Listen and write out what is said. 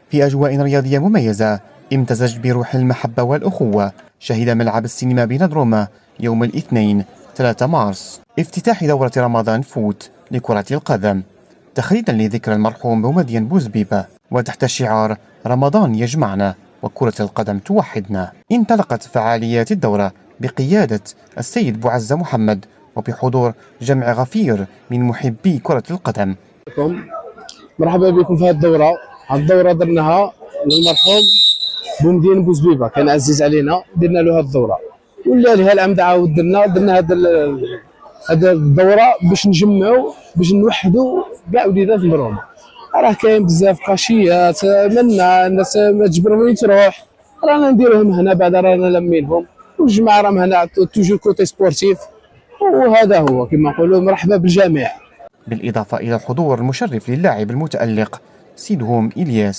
في أجواء رياضية مميزة امتزج بروح المحبة والأخوة، شهد ملعب السينما بنضرمة يوم الاثنين 3 مارس افتتاح دورة رمضان فوت لكرة القدم تخليدا لذكرى المرحوم بومدين بوزبيبة، وتحت شعار رمضان يجمعنا وكرة القدم توحدنا. انطلقت فعاليات الدورة بقيادة السيد بوعزة محمد وبحضور جمع غفير من محبي كرة القدم. مرحبا بكم في هذه الدورة. درناها للمرحوم بومدين بوزبيبة، كان عزيز علينا، درنا له هذه الدورة. ولا لها العمد عاود درنا هذه الدورة باش نجمعوا، باش نوحدوا كاع وليدات مرومة. راه كاين بزاف قاشيات منا الناس ما تجبر وين تروح، رانا نديروهم هنا، بعد رانا لمينهم، والجماعة راهم هنا توجور كوتي سبورتيف، وهذا هو كما نقولوا. مرحبا بالجميع. بالإضافة إلى الحضور المشرف للاعب المتألق سيدهم إلياس.